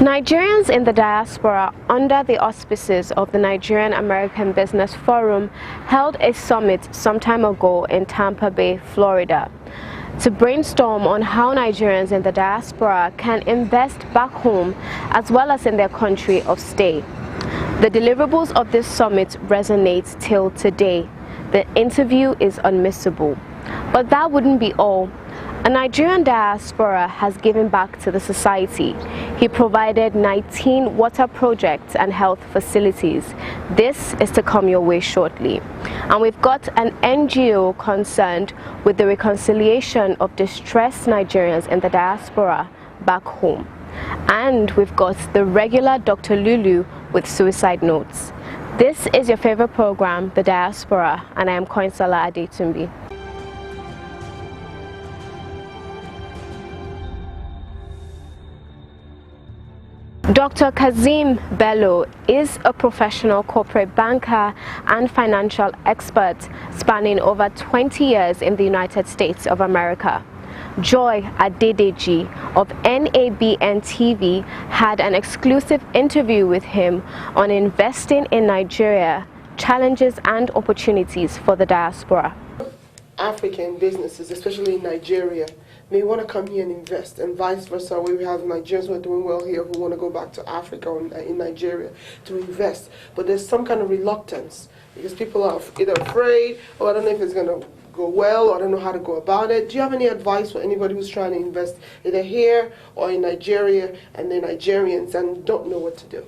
Nigerians in the diaspora, under the auspices of the Nigerian American Business Forum, held a summit some time ago in Tampa Bay, Florida, to brainstorm on how Nigerians in the diaspora can invest back home as well as in their country of stay. The deliverables of this summit resonate till today. The interview is unmissable. But that wouldn't be all. A Nigerian diaspora has given back to the society. He provided 19 water projects and health facilities. This is to come your way shortly. And we've got an NGO concerned with the reconciliation of distressed Nigerians in the diaspora back home. And we've got the regular Dr. Lulu with suicide notes. This is your favorite program, The Diaspora, and I am Koinsala Adetumbi. Dr. Kazim Bello is a professional corporate banker and financial expert spanning over 20 years in the United States of America. Joy Adedeji of NABN TV had an exclusive interview with him on investing in Nigeria, challenges and opportunities for the diaspora. African businesses, especially in Nigeria, may want to come here and invest, and vice versa, where we have Nigerians who are doing well here who want to go back to Africa or in Nigeria to invest. But there's some kind of reluctance because people are either afraid, or I don't know if it's going to go well, or I don't know how to go about it. Do you have any advice for anybody who's trying to invest either here or in Nigeria and they're Nigerians and don't know what to do?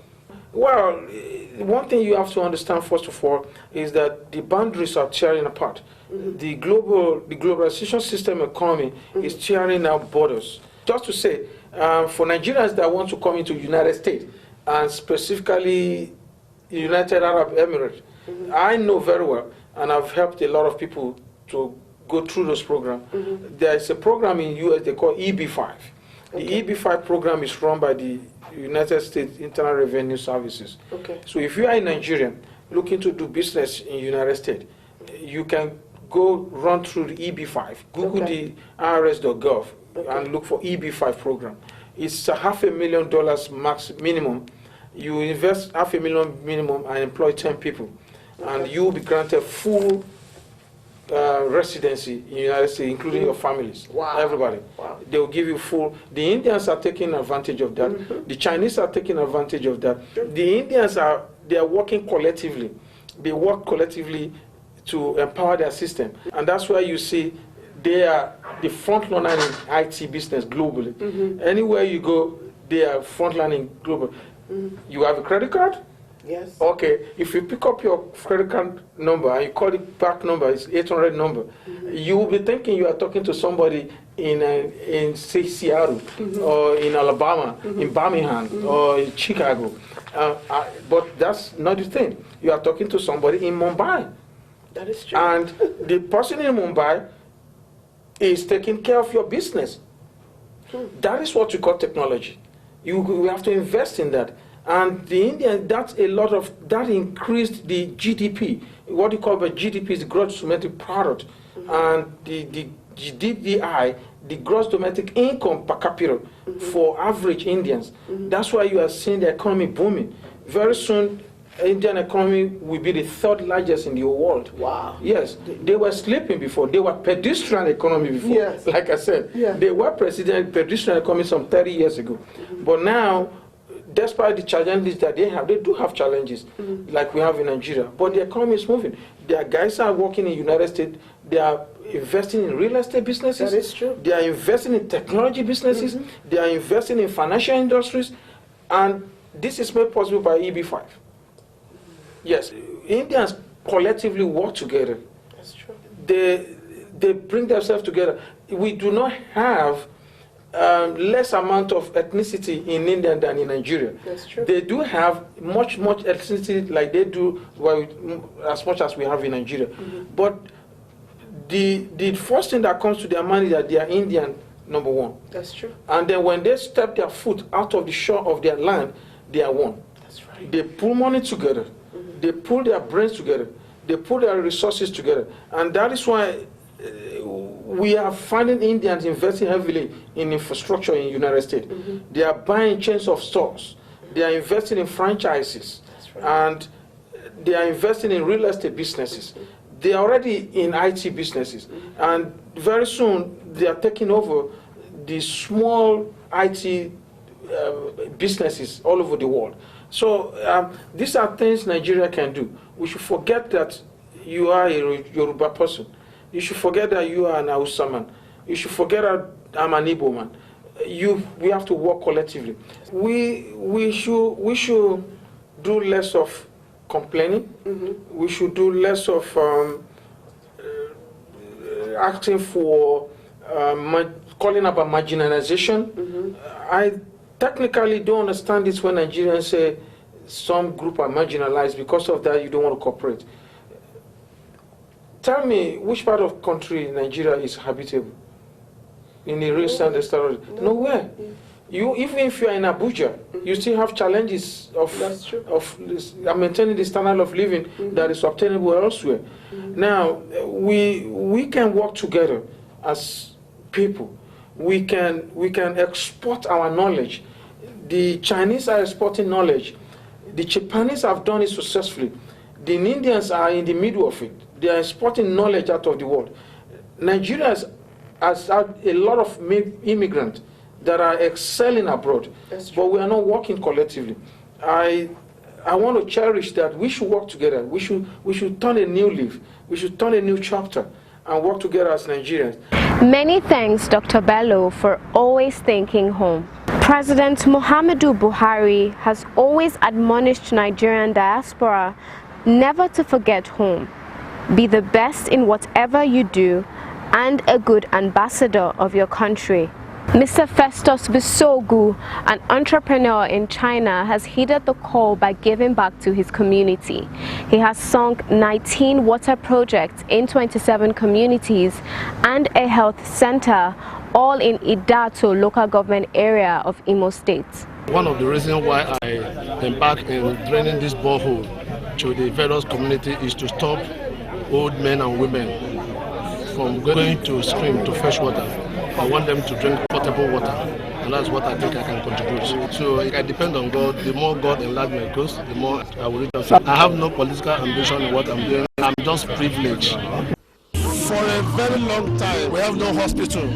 Well, one thing you have to understand first of all is that the boundaries are tearing apart. Mm-hmm. The globalization system economy mm-hmm. is tearing out borders. Just to say, for Nigerians that want to come into the United States, and specifically United Arab Emirates, mm-hmm. I know very well, and I've helped a lot of people to go through this program. Mm-hmm. There's a program in US they call EB5. Okay. The EB5 program is run by the United States Internal Revenue Services. Okay. So if you are a Nigerian looking to do business in the United States, you can go run through the EB5, Google the IRS.gov and look for EB5 program. It's a $500,000 max minimum. You invest $500,000 minimum and employ 10 people, and you will be granted full residency in the United States, including your families. Wow. Everybody. Wow. They will give you full. The Indians are taking advantage of that. Mm-hmm. The Chinese are taking advantage of that. Sure. The Indians are working collectively. They work collectively to empower their system, and that's why you see they are the frontliner in IT business globally. Mm-hmm. Anywhere you go, they are frontlining globally. Mm-hmm. You have a credit card? Yes. Okay, if you pick up your credit card number and you call it back number, it's 800 number, mm-hmm. you will be thinking you are talking to somebody in say, Seattle, mm-hmm. or in Alabama, mm-hmm. in Birmingham, mm-hmm. or in Chicago. But that's not the thing. You are talking to somebody in Mumbai. That is true. And the person in Mumbai is taking care of your business. That is what we call technology. We have to invest in that. And the Indian, that increased the GDP. What you call by GDP is the gross domestic product. Mm-hmm. And the GDPI, the gross domestic income per capita mm-hmm. for average Indians. Mm-hmm. That's why you are seeing the economy booming. Very soon, Indian economy will be the third largest in the world. Wow. Yes, they were sleeping before. They were pedestrian economy before. Yes. Like I said, yeah. They were pedestrian economy some 30 years ago. Mm-hmm. But now, despite the challenges that they do have challenges, mm-hmm. like we have in Nigeria. But the economy is moving. Their guys are working in the United States. They are investing in real estate businesses. That is true. They are investing in technology businesses. Mm-hmm. They are investing in financial industries. And this is made possible by EB5. Yes, Indians collectively work together. That's true. They bring themselves together. We do not have less amount of ethnicity in India than in Nigeria. That's true. They do have much ethnicity like they do, well, as much as we have in Nigeria. Mm-hmm. But the first thing that comes to their mind is that they are Indian, number one. That's true. And then when they step their foot out of the shore of their land, they are one. That's right. They pull money together. Mm-hmm. They pull their brains together. They pull their resources together. And that is why we are finding Indians investing heavily in infrastructure in the United States. They are buying chains of stores. They are investing in franchises. And they are investing in real estate businesses. They are already in IT businesses. And very soon, they are taking over the small IT businesses all over the world. So these are things Nigeria can do. We should forget that you are a Yoruba person. You should forget that you are an Hausa man. You should forget that I'm an Igbo man. We have to work collectively. We should do less of complaining. We should do less of acting for calling about marginalization. I technically don't understand this when Nigerians say some group are marginalized. Because of that, you don't want to cooperate. Tell me, which part of country in Nigeria is habitable? In the real standard story? Nowhere. Even if you are in Abuja, you still have challenges of maintaining the standard of living that is obtainable elsewhere. Now, we can work together as people. We can export our knowledge. The Chinese are exporting knowledge. The Japanese have done it successfully. The Indians are in the middle of it. They are exporting knowledge out of the world. Nigeria has had a lot of immigrants that are excelling abroad, but we are not working collectively. I want to cherish that. We should work together. We should turn a new leaf. We should turn a new chapter and work together as Nigerians. Many thanks, Dr. Bello, for always thinking home. President Muhammadu Buhari has always admonished Nigerian diaspora never to forget home. Be the best in whatever you do and a good ambassador of your country. Mr. Festus Bisogu, an entrepreneur in China, has heeded the call by giving back to his community. He has sunk 19 water projects in 27 communities and a health center, all in Idato local government area of Imo State. One of the reasons why I embarked in draining this borehole to the various communities is to stop old men and women from going to stream to fetch water. I want them to drink potable water, and that's what I think I can contribute. So I depend on God. The more God enlarge my coast, the more I will reach out. I have no political ambition in what I'm doing. I'm just privileged. For a very long time, we have no hospital.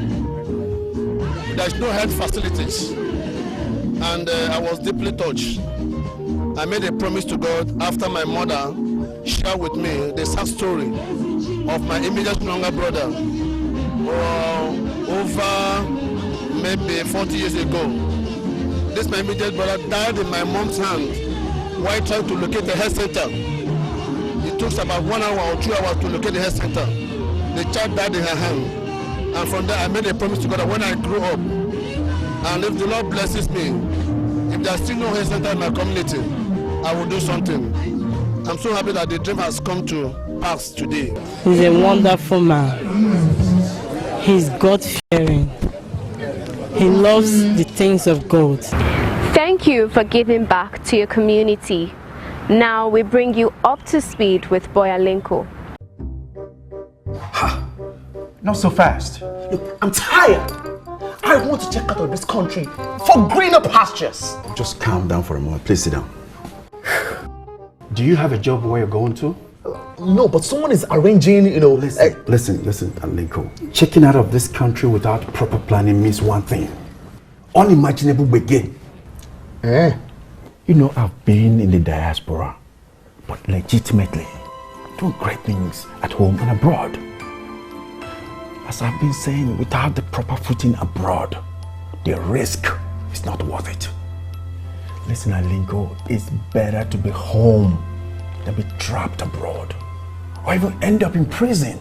There's no health facilities. And I was deeply touched. I made a promise to God after my mother shared with me the sad story of my immediate younger brother. Over maybe 40 years ago, this my immediate brother died in my mom's hand while trying to locate the health center. It took about 1 hour or 2 hours to locate the health center. The child died in her hand. And from there I made a promise to God that when I grew up, and if the Lord blesses me, if there's still no health center in my community, I will do something. I'm so happy that the dream has come to pass today. He's a wonderful man. He's God-fearing. He loves the things of God. Thank you for giving back to your community. Now we bring you up to speed with Boyalinko. Ha! Not so fast. Look, I'm tired. I want to check out of this country for greener pastures. Just calm down for a moment. Please sit down. Do you have a job where you're going to? No, but someone is arranging, Listen, Alinko. Checking out of this country without proper planning means one thing. Unimaginable begin. I've been in the diaspora, but legitimately doing great things at home and abroad. As I've been saying, without the proper footing abroad, the risk is not worth it. Listen, Alinko, it's better to be home than be trapped abroad, or even end up in prison.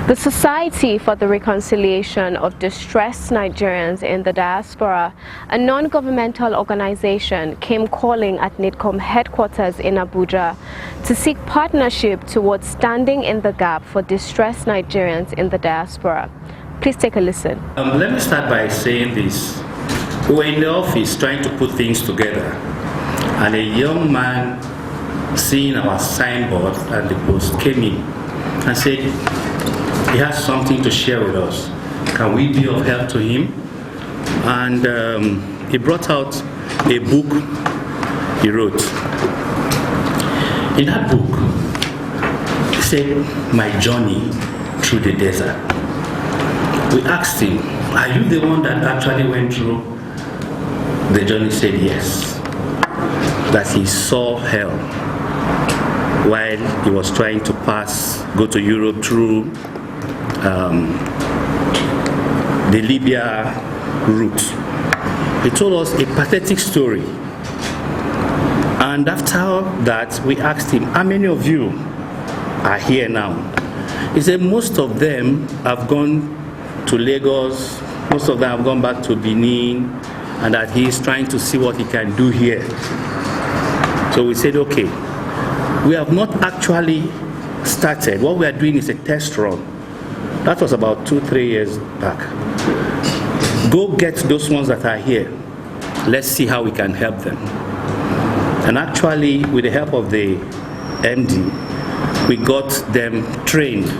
The Society for the Reconciliation of Distressed Nigerians in the Diaspora, a non-governmental organization, came calling at NIDCOM headquarters in Abuja to seek partnership towards standing in the gap for distressed Nigerians in the diaspora. Please take a listen. Let me start by saying this. We were in the office trying to put things together, and a young man, seeing our signboard and the post, came in and said he has something to share with us. Can we be of help to him? And he brought out a book he wrote. In that book, he said, "My journey through the desert." We asked him, "Are you the one that actually went through the journey?" He said yes, that he saw hell while he was trying to go to Europe through the Libya route. He told us a pathetic story. And after that, we asked him, "How many of you are here now?" He said most of them have gone to Lagos, most of them have gone back to Benin, and that he is trying to see what he can do here. So we said, okay, we have not actually started. What we are doing is a test run. That was about 2-3 years back. Go get those ones that are here. Let's see how we can help them. And actually, with the help of the MD, we got them trained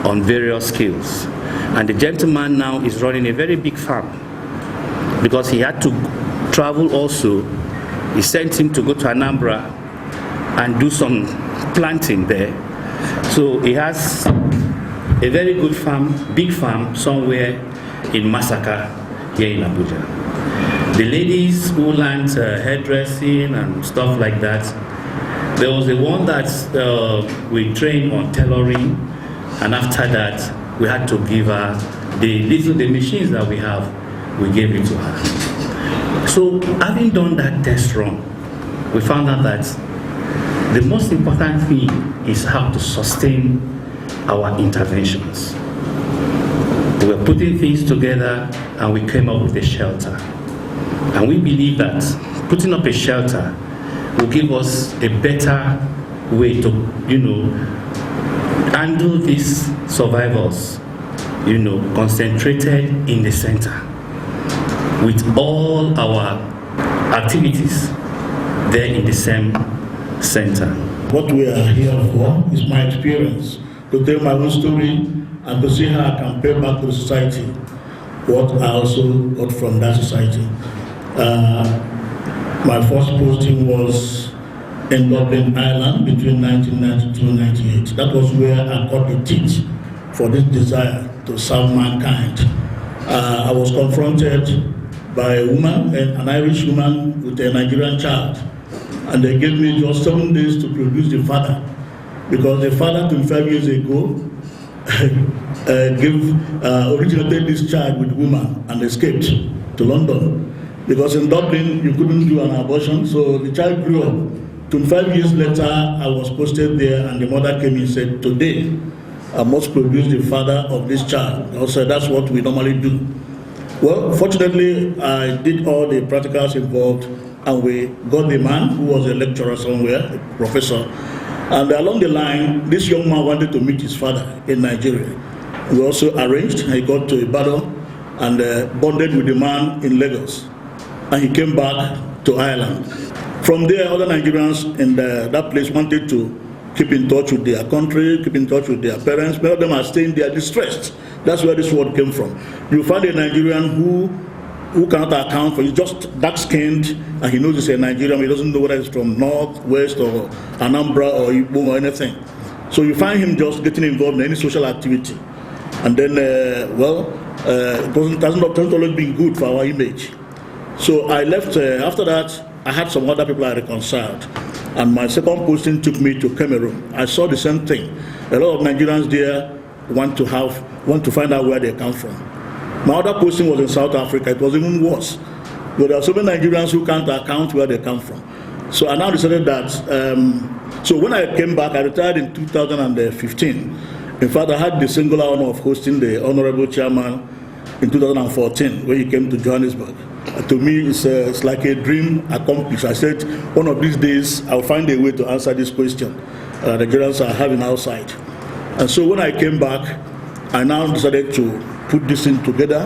on various skills. And the gentleman now is running a very big farm because he had to travel also. He sent him to go to Anambra and do some planting there. So he has a very good farm, big farm, somewhere in Masaka, here in Abuja. The ladies who learned hairdressing and stuff like that, there was the one that we trained on tailoring, and after that, we had to give her the machines that we have, we gave it to her. So having done that test run, we found out that the most important thing is how to sustain our interventions. We were putting things together and we came up with a shelter. And we believe that putting up a shelter will give us a better way to, handle these survivors, concentrated in the center with all our activities there in the same center. What we are here for is my experience, to tell my own story and to see how I can pay back to the society what I also got from that society. My first posting was in Dublin, Ireland between 1992 and 1998. That was where I got the teach for this desire to serve mankind. I was confronted by a woman, an Irish woman with a Nigerian child, and they gave me just 7 days to produce the father, because the father 25 years ago originated this child with woman and escaped to London. Because in Dublin, you couldn't do an abortion, so the child grew up. 25 years later, I was posted there, and the mother came and said, today, I must produce the father of this child. I said, that's what we normally do. Well, fortunately, I did all the practicals involved, and we got the man who was a lecturer somewhere, a professor. And along the line, this young man wanted to meet his father in Nigeria. We also arranged, he got to Ibadan and bonded with the man in Lagos. And he came back to Ireland. From there, other Nigerians in that place wanted to keep in touch with their country, keep in touch with their parents. Many of them are staying there distressed. That's where this word came from. You find a Nigerian who cannot account for, he's just dark-skinned, and he knows he's a Nigerian, he doesn't know whether it's from North, West, or Anambra, or Igbo, or anything. So you find him just getting involved in any social activity. And then, it hasn't always been good for our image. So I left, after that, I had some other people I reconciled. And my second posting took me to Cameroon. I saw the same thing. A lot of Nigerians there want to find out where they come from. My other posting was in South Africa. It was even worse. But there are so many Nigerians who can't account where they come from. So I now decided that, so when I came back, I retired in 2015. In fact, I had the singular honor of hosting the Honorable Chairman in 2014 when he came to Johannesburg. To me, it's like a dream accomplished. I said, one of these days, I'll find a way to answer this question the Nigerians are having outside. And so when I came back, I now decided to put this thing together,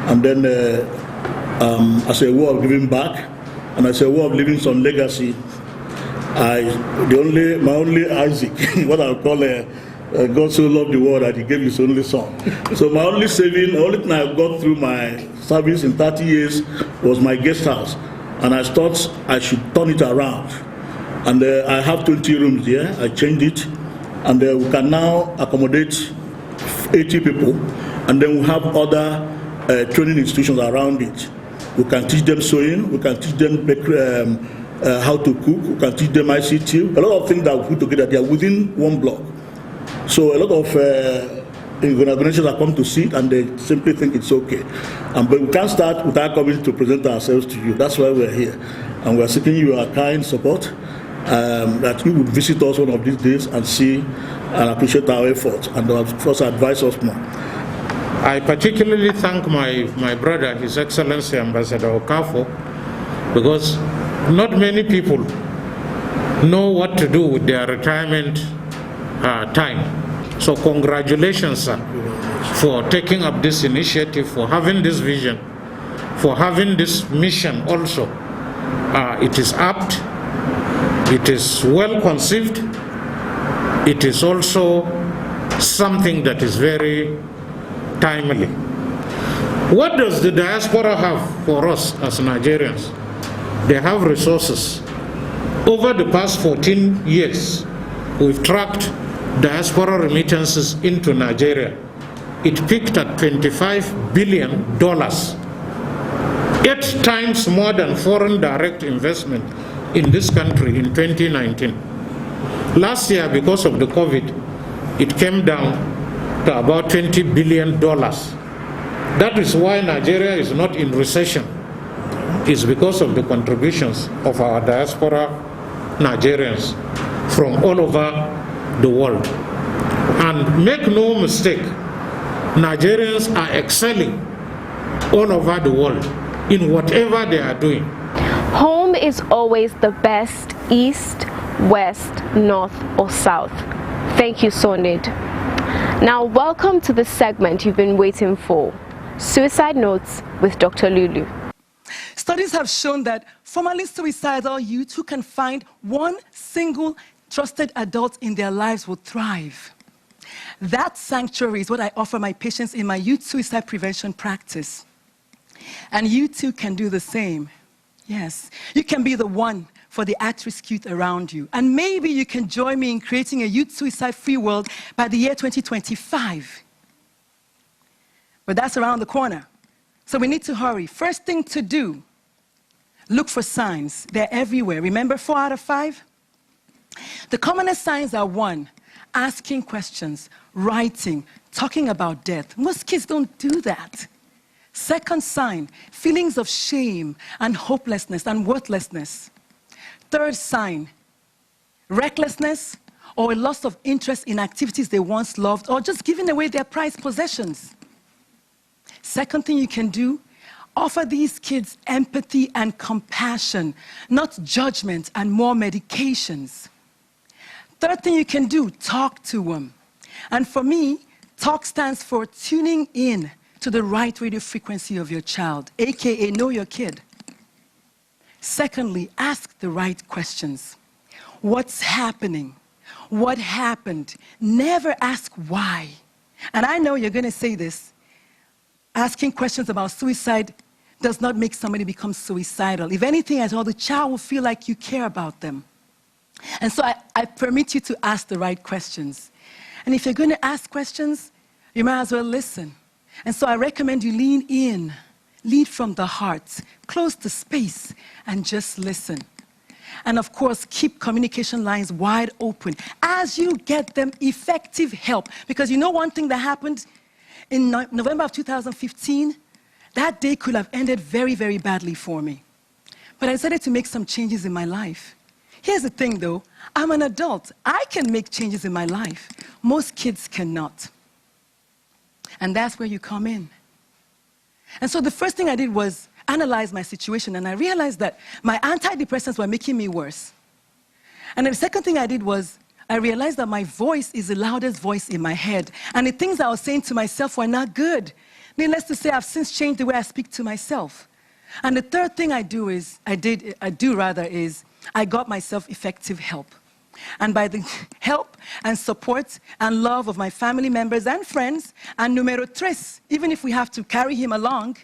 and then as a way of giving back, and as a way of leaving some legacy, my only Isaac, what I call God so loved the world that he gave his only son. So my only saving, the only thing I got through my service in 30 years was my guest house. And I thought I should turn it around. And I have 20 rooms here. I changed it. And we can now accommodate 80 people. And then we have other training institutions around it. We can teach them sewing. We can teach them how to cook. We can teach them ICT. A lot of things that we put together, they are within one block. So a lot of organizations have come to see it and they simply think it's okay. But we can't start without coming to present ourselves to you. That's why we're here. And we're seeking your kind support, that you would visit us one of these days and see and appreciate our efforts and of course advise us more. I particularly thank my brother, His Excellency Ambassador Okafo, because not many people know what to do with their retirement time. So congratulations, sir, for taking up this initiative, for having this vision, for having this mission also. It is apt, it is well conceived, it is also something that is very timely. What does the diaspora have for us as Nigerians? They have resources. Over the past 14 years, we've tracked diaspora remittances into Nigeria. It peaked at $25 billion, 8 times more than foreign direct investment in this country in 2019. Last year, because of the COVID, it came down to about $20 billion. That is why Nigeria is not in recession. It's because of the contributions of our diaspora Nigerians from all over the world. And make no mistake, Nigerians are excelling all over the world in whatever they are doing. Home is always the best, east, west, north, or south. Thank you, Sonid. Now, welcome to the segment you've been waiting for, Suicide Notes with Dr. Lulu. Studies have shown that formerly suicidal youth who can find one single trusted adult in their lives will thrive. That sanctuary is what I offer my patients in my youth suicide prevention practice. And you too can do the same. Yes, you can be the one for the at-risk youth around you. And maybe you can join me in creating a youth suicide-free world by the year 2025. But that's around the corner. So we need to hurry. First thing to do, look for signs. They're everywhere. Remember 4 out of 5? The commonest signs are 1, asking questions, writing, talking about death. Most kids don't do that. Second sign, feelings of shame and hopelessness and worthlessness. Third sign, recklessness or a loss of interest in activities they once loved or just giving away their prized possessions. Second thing you can do, offer these kids empathy and compassion, not judgment and more medications. Third thing you can do, talk to them. And for me, talk stands for tuning in to the right radio frequency of your child, AKA know your kid. Secondly, ask the right questions. What's happening? What happened? Never ask why. And I know you're going to say this. Asking questions about suicide does not make somebody become suicidal. If anything at all, the child will feel like you care about them. And so I permit you to ask the right questions. And if you're going to ask questions, you might as well listen. And so I recommend you lean in, lead from the heart, close the space, and just listen. And of course, keep communication lines wide open as you get them effective help. Because you know one thing that happened in November of 2015? That day could have ended very, very badly for me. But I decided to make some changes in my life. Here's the thing though, I'm an adult. I can make changes in my life. Most kids cannot. And that's where you come in. And so the first thing I did was analyze my situation, and I realized that my antidepressants were making me worse. And then the second thing I did was I realized that my voice is the loudest voice in my head, and the things I was saying to myself were not good. Needless to say, I've since changed the way I speak to myself. And the third thing I got myself effective help. And by the help and support and love of my family members and friends, and numero tres, even if we have to carry him along,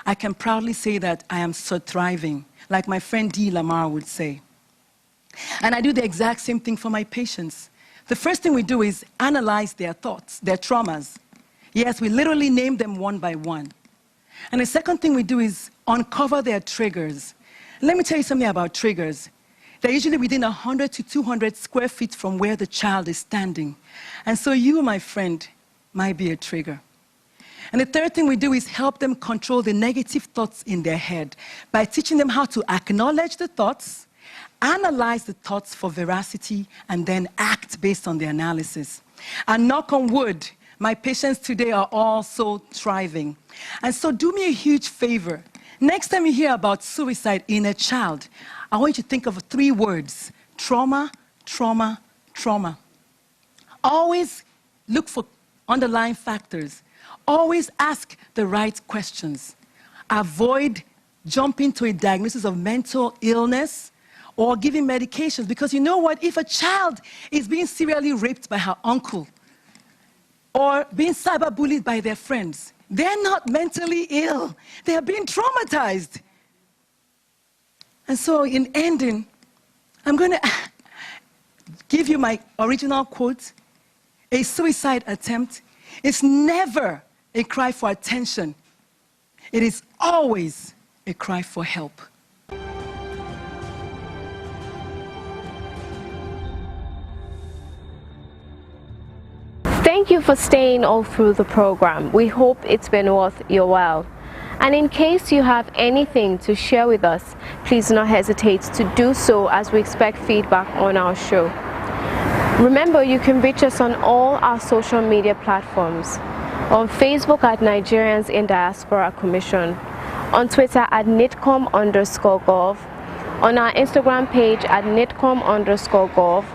I can proudly say that I am so thriving, like my friend D. Lamar would say. And I do the exact same thing for my patients. The first thing we do is analyze their thoughts, their traumas. Yes, we literally name them one by one. And the second thing we do is uncover their triggers. Let me tell you something about triggers. They're usually within 100 to 200 square feet from where the child is standing. And so you, my friend, might be a trigger. And the third thing we do is help them control the negative thoughts in their head by teaching them how to acknowledge the thoughts, analyze the thoughts for veracity, and then act based on the analysis. And knock on wood, my patients today are all so thriving. And so do me a huge favor. Next time you hear about suicide in a child, I want you to think of 3 words: trauma, trauma, trauma. Always look for underlying factors. Always ask the right questions. Avoid jumping to a diagnosis of mental illness or giving medications, because you know what? If a child is being serially raped by her uncle or being cyberbullied by their friends, they're not mentally ill. They are being traumatized. And so in ending, I'm going to give you my original quote. A suicide attempt is never a cry for attention. It is always a cry for help. Thank you for staying all through the program. We hope it's been worth your while. And in case you have anything to share with us, please do not hesitate to do so, as we expect feedback on our show. Remember, you can reach us on all our social media platforms. On Facebook at Nigerians in Diaspora Commission, on Twitter at nitcom_gov, on our Instagram page at nitcom_gov,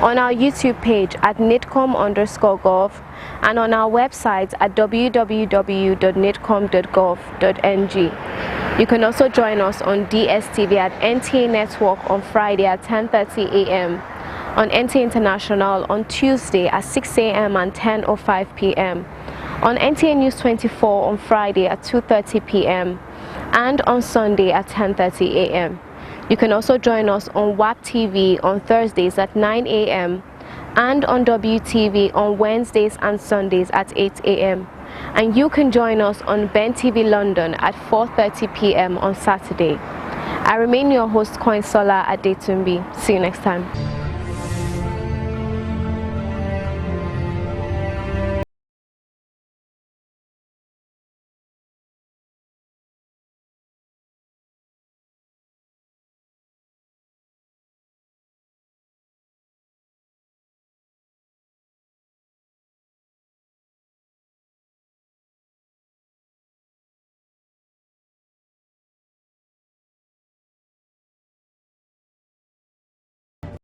on our YouTube page at nitcom_gov, and on our website at www.nitcom.gov.ng. You can also join us on DSTV at NTA Network on Friday at 10:30 a.m., on NTA International on Tuesday at 6 a.m. and 10:05 p.m., on NTA News 24 on Friday at 2:30 p.m., and on Sunday at 10:30 a.m. You can also join us on WAP TV on Thursdays at 9 a.m. and on WTV on Wednesdays and Sundays at 8 a.m. And you can join us on Ben TV London at 4:30 p.m. on Saturday. I remain your host, Koinsola Adetumbi. See you next time.